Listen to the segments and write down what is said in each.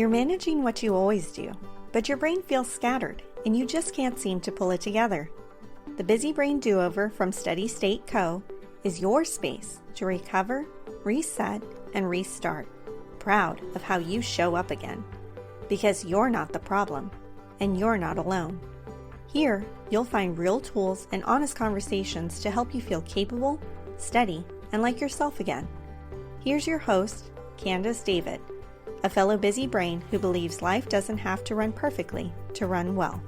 You're managing what you always do, but your brain feels scattered and you just can't seem to pull it together. The Busy Brain Do-Over from Steady State Co. is your space to recover, reset, and restart, proud of how you show up again. Because you're not the problem, and you're not alone. Here, you'll find real tools and honest conversations to help you feel capable, steady, and like yourself again. Here's your host, Candace David, a fellow busy brain who believes life doesn't have to run perfectly to run well.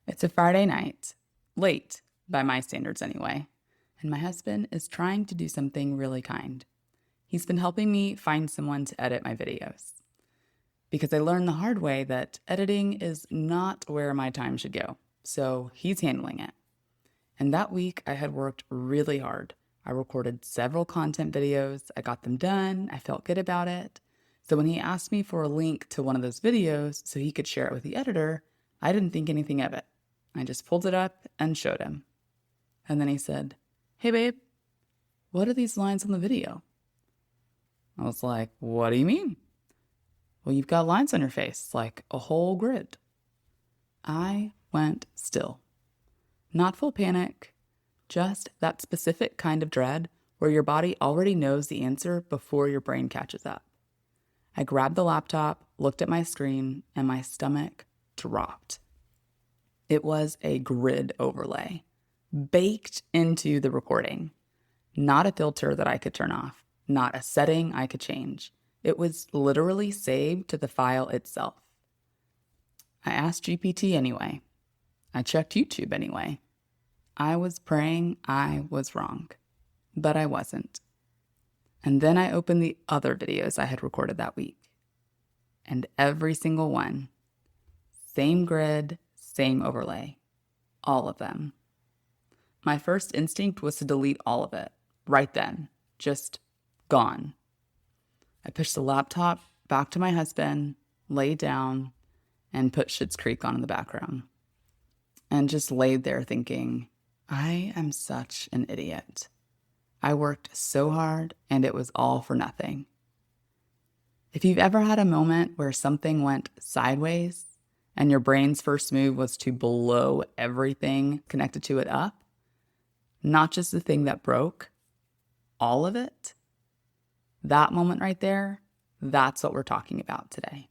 It's a Friday night, late by my standards anyway, and my husband is trying to do something really kind. He's been helping me find someone to edit my videos. Because I learned the hard way that editing is not where my time should go, so he's handling it. And that week I had worked really hard. I recorded several content videos, I got them done, I felt good about it. So when he asked me for a link to one of those videos so he could share it with the editor, I didn't think anything of it. I just pulled it up and showed him. And then he said, "Hey babe, what are these lines on the video?" I was like, "What do you mean?" "Well, you've got lines on your face, like a whole grid." I went still. Not full panic, just that specific kind of dread where your body already knows the answer before your brain catches up. I grabbed the laptop, looked at my screen, and my stomach dropped. It was a grid overlay, baked into the recording. Not a filter that I could turn off, not a setting I could change. It was literally saved to the file itself. I asked GPT anyway. I checked YouTube anyway. I was praying I was wrong, but I wasn't. And then I opened the other videos I had recorded that week. And every single one, same grid, same overlay, all of them. My first instinct was to delete all of it, right then, just gone. I pushed the laptop back to my husband, laid down, and put Schitt's Creek on in the background. And just laid there thinking, I am such an idiot. I worked so hard and it was all for nothing. If you've ever had a moment where something went sideways and your brain's first move was to blow everything connected to it up, not just the thing that broke, all of it, that moment right there, that's what we're talking about today.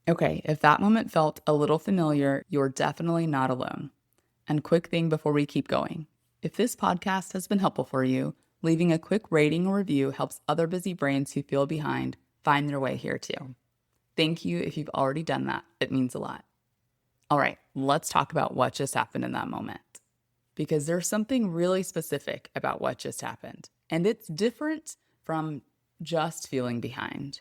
Okay, if that moment felt a little familiar, you're definitely not alone. And quick thing before we keep going. If this podcast has been helpful for you, leaving a quick rating or review helps other busy brains who feel behind find their way here too. Thank you if you've already done that. It means a lot. All right, let's talk about what just happened in that moment. Because there's something really specific about what just happened. And it's different from just feeling behind.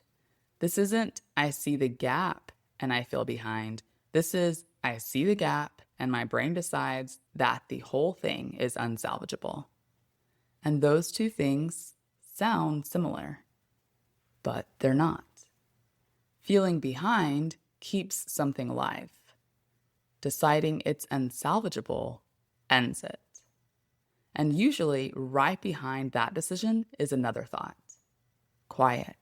This isn't, I see the gap and I feel behind. This is, I see the gap and my brain decides that the whole thing is unsalvageable. And those two things sound similar, but they're not. Feeling behind keeps something alive. Deciding it's unsalvageable ends it. And usually right behind that decision is another thought. Quiet,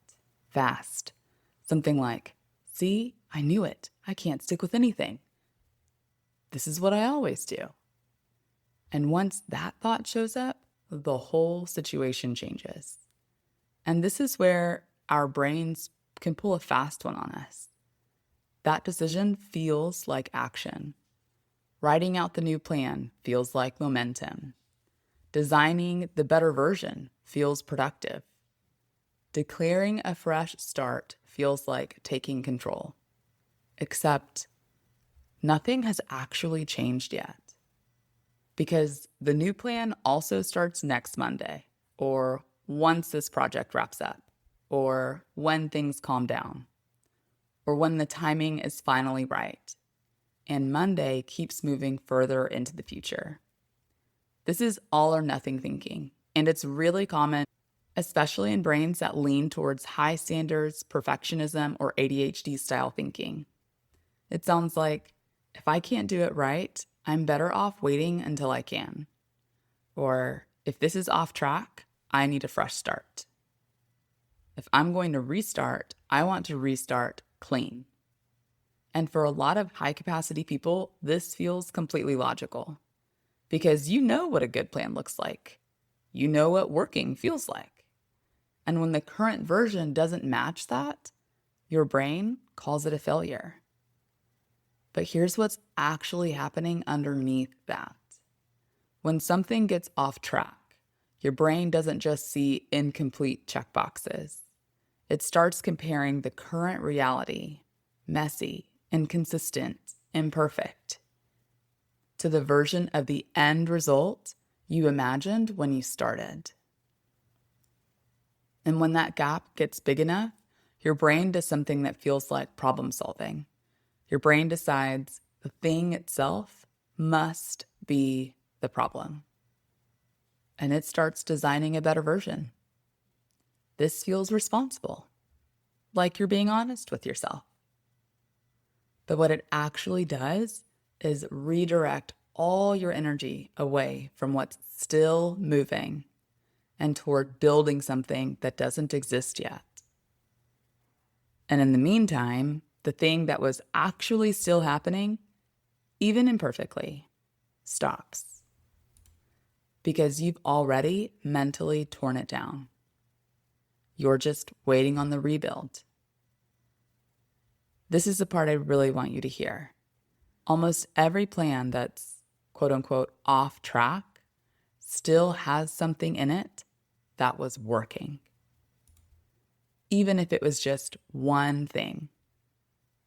fast, something like, see, I knew it. I can't stick with anything. This is what I always do. And once that thought shows up, the whole situation changes. And this is where our brains can pull a fast one on us. That decision feels like action. Writing out the new plan feels like momentum. Designing the better version feels productive. Declaring a fresh start feels like taking control. Except nothing has actually changed yet. Because the new plan also starts next Monday, or once this project wraps up, or when things calm down, or when the timing is finally right. And Monday keeps moving further into the future. This is all or nothing thinking, and it's really common, especially in brains that lean towards high standards, perfectionism, or ADHD style thinking. It sounds like, if I can't do it right, I'm better off waiting until I can. Or If this is off track, I need a fresh start. If I'm going to restart, I want to restart clean. And for a lot of high capacity people, this feels completely logical because you know what a good plan looks like. You know what working feels like. And when the current version doesn't match that, your brain calls it a failure. But here's what's actually happening underneath that. When something gets off track, your brain doesn't just see incomplete checkboxes. It starts comparing the current reality, messy, inconsistent, imperfect, to the version of the end result you imagined when you started. And when that gap gets big enough, your brain does something that feels like problem solving. Your brain decides the thing itself must be the problem. And it starts designing a better version. This feels responsible, like you're being honest with yourself. But what it actually does is redirect all your energy away from what's still moving and toward building something that doesn't exist yet. And in the meantime, the thing that was actually still happening, even imperfectly, stops. Because you've already mentally torn it down. You're just waiting on the rebuild. This is the part I really want you to hear. Almost every plan that's quote unquote off track still has something in it that was working. Even if it was just one thing,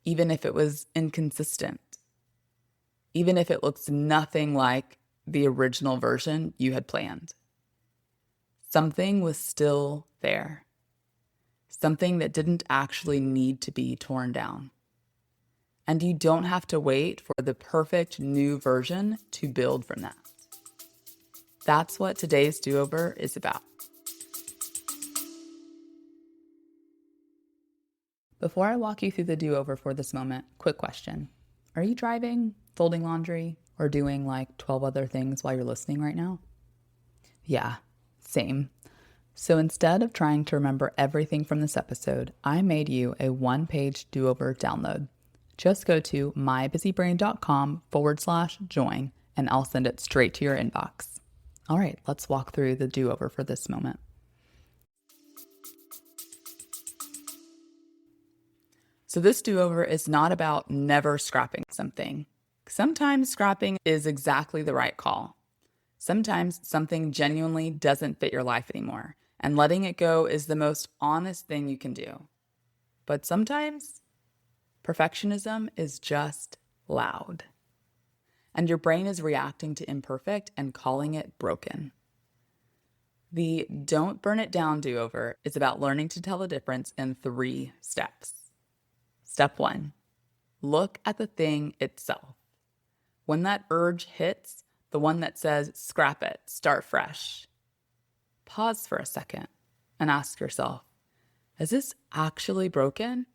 even if it was inconsistent, even if it looks nothing like the original version you had planned. Something was still there. Something that didn't actually need to be torn down. And you don't have to wait for the perfect new version to build from that. That's what today's do-over is about. Before I walk you through the do-over for this moment, quick question. Are you driving, folding laundry, or doing like 12 other things while you're listening right now? Yeah, same. So instead of trying to remember everything from this episode, I made you a one-page do-over download. Just go to mybusybrain.com/join and I'll send it straight to your inbox. All right, let's walk through the do-over for this moment. So this do-over is not about never scrapping something. Sometimes scrapping is exactly the right call. Sometimes something genuinely doesn't fit your life anymore, and letting it go is the most honest thing you can do. But sometimes perfectionism is just loud, and your brain is reacting to imperfect and calling it broken. The don't burn it down do-over is about learning to tell the difference in 3 steps. Step 1, look at the thing itself. When that urge hits, the one that says, scrap it, start fresh, pause for a second and ask yourself, is this actually broken?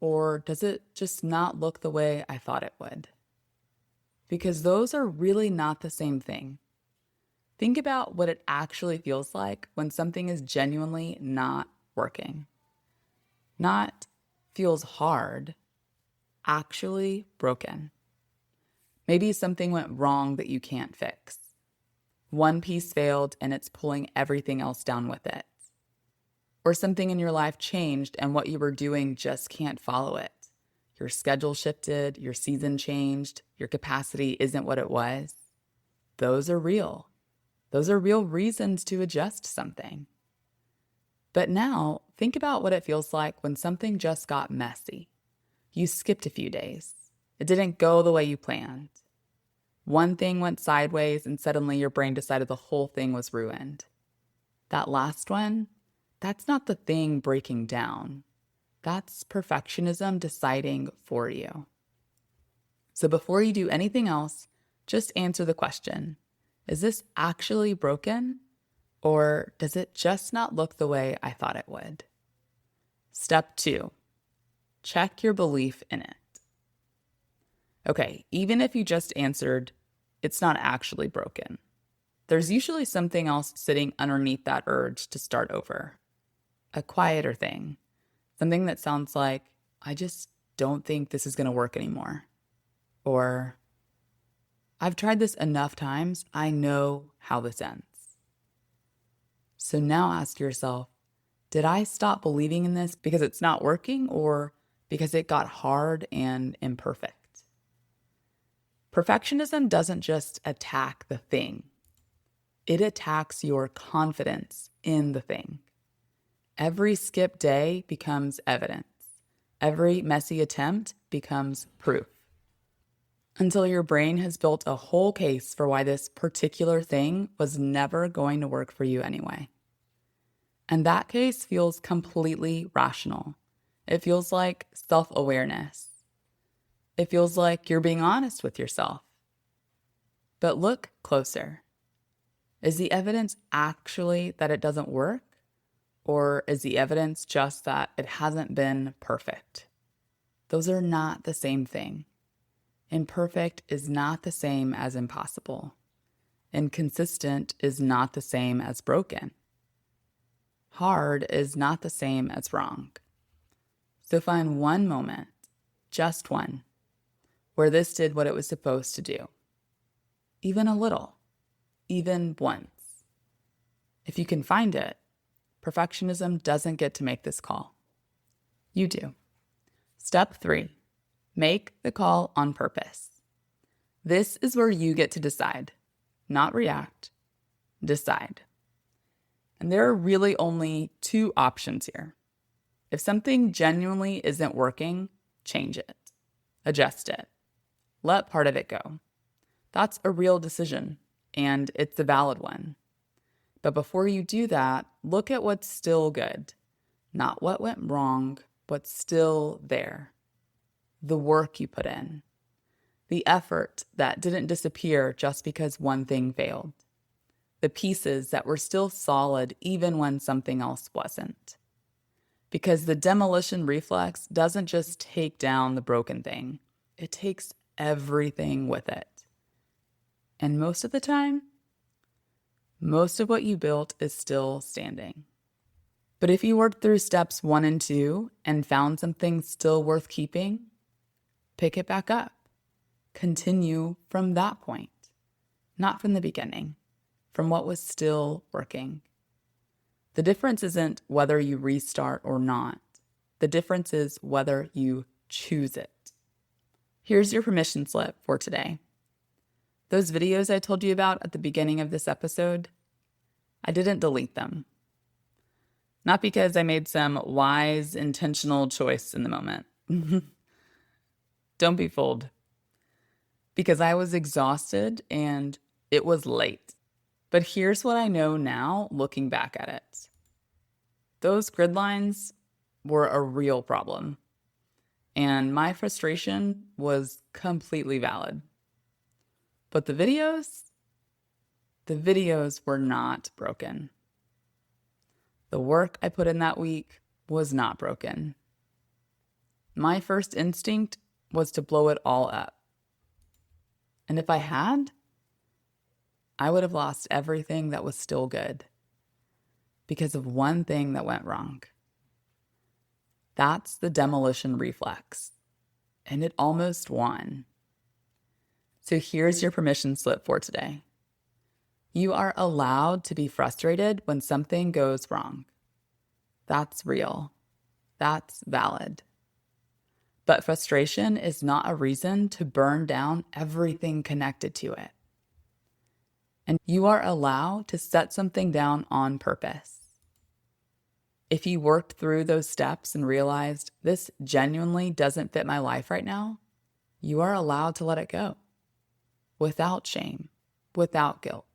Or does it just not look the way I thought it would? Because those are really not the same thing. Think about what it actually feels like when something is genuinely not working. Not feels hard, actually broken. Maybe something went wrong that you can't fix. One piece failed and it's pulling everything else down with it. Or something in your life changed and what you were doing just can't follow it. Your schedule shifted, your season changed, your capacity isn't what it was. Those are real. Those are real reasons to adjust something. But now, think about what it feels like when something just got messy. You skipped a few days. It didn't go the way you planned. One thing went sideways and suddenly your brain decided the whole thing was ruined. That last one, that's not the thing breaking down. That's perfectionism deciding for you. So before you do anything else, just answer the question, is this actually broken? Or does it just not look the way I thought it would? Step 2, check your belief in it. Okay, even if you just answered, it's not actually broken, there's usually something else sitting underneath that urge to start over. A quieter thing. Something that sounds like, I just don't think this is going to work anymore. Or, I've tried this enough times, I know how this ends. So now ask yourself, did I stop believing in this because it's not working or because it got hard and imperfect? Perfectionism doesn't just attack the thing. It attacks your confidence in the thing. Every skipped day becomes evidence. Every messy attempt becomes proof. Until your brain has built a whole case for why this particular thing was never going to work for you anyway. And that case feels completely rational. It feels like self-awareness. It feels like you're being honest with yourself. But look closer. Is the evidence actually that it doesn't work? Or is the evidence just that it hasn't been perfect? Those are not the same thing. Imperfect is not the same as impossible. Inconsistent is not the same as broken. Hard is not the same as wrong. So find one moment, just one, where this did what it was supposed to do. Even a little, even once. If you can find it, perfectionism doesn't get to make this call. You do. Step 3, make the call on purpose. This is where you get to decide, not react, decide. And there are really only 2 options here. If something genuinely isn't working, change it, adjust it, let part of it go. That's a real decision, and it's a valid one. But before you do that, look at what's still good, not what went wrong, what's still there. The work you put in, the effort that didn't disappear just because one thing failed, the pieces that were still solid even when something else wasn't. Because the demolition reflex doesn't just take down the broken thing, it takes everything with it. And most of the time, most of what you built is still standing. But if you worked through steps 1 and 2 and found something still worth keeping, pick it back up. Continue from that point, not from the beginning, from what was still working. The difference isn't whether you restart or not. The difference is whether you choose it. Here's your permission slip for today. Those videos I told you about at the beginning of this episode, I didn't delete them. Not because I made some wise, intentional choice in the moment. Don't be fooled. Because I was exhausted and it was late. But here's what I know now, looking back at it. Those grid lines were a real problem. And my frustration was completely valid. But the videos were not broken. The work I put in that week was not broken. My first instinct was to blow it all up. And if I had, I would have lost everything that was still good because of one thing that went wrong. That's the demolition reflex, and it almost won. So here's your permission slip for today. You are allowed to be frustrated when something goes wrong. That's real. That's valid. But frustration is not a reason to burn down everything connected to it. And you are allowed to set something down on purpose. If you worked through those steps and realized this genuinely doesn't fit my life right now, you are allowed to let it go. Without shame, without guilt.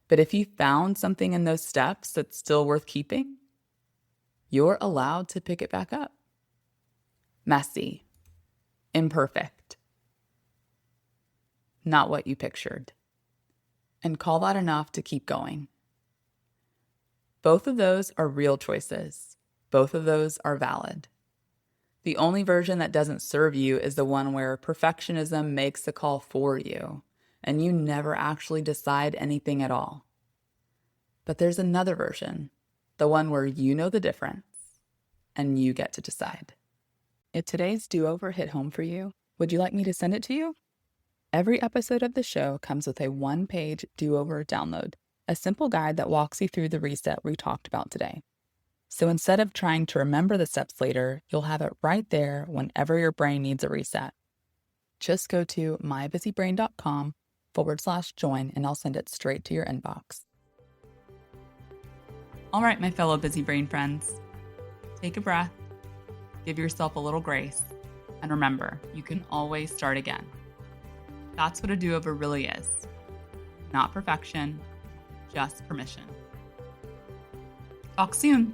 But if you found something in those steps that's still worth keeping, you're allowed to pick it back up. Messy, imperfect, not what you pictured. And call that enough to keep going. Both of those are real choices. Both of those are valid. The only version that doesn't serve you is the one where perfectionism makes the call for you and you never actually decide anything at all. But there's another version, the one where you know the difference and you get to decide. If today's do-over hit home for you, would you like me to send it to you? Every episode of the show comes with a one-page do-over download, a simple guide that walks you through the reset we talked about today. So instead of trying to remember the steps later, you'll have it right there whenever your brain needs a reset. Just go to mybusybrain.com/join and I'll send it straight to your inbox. All right, my fellow busy brain friends, take a breath, give yourself a little grace, and remember, you can always start again. That's what a do-over really is. Not perfection, just permission. Talk soon.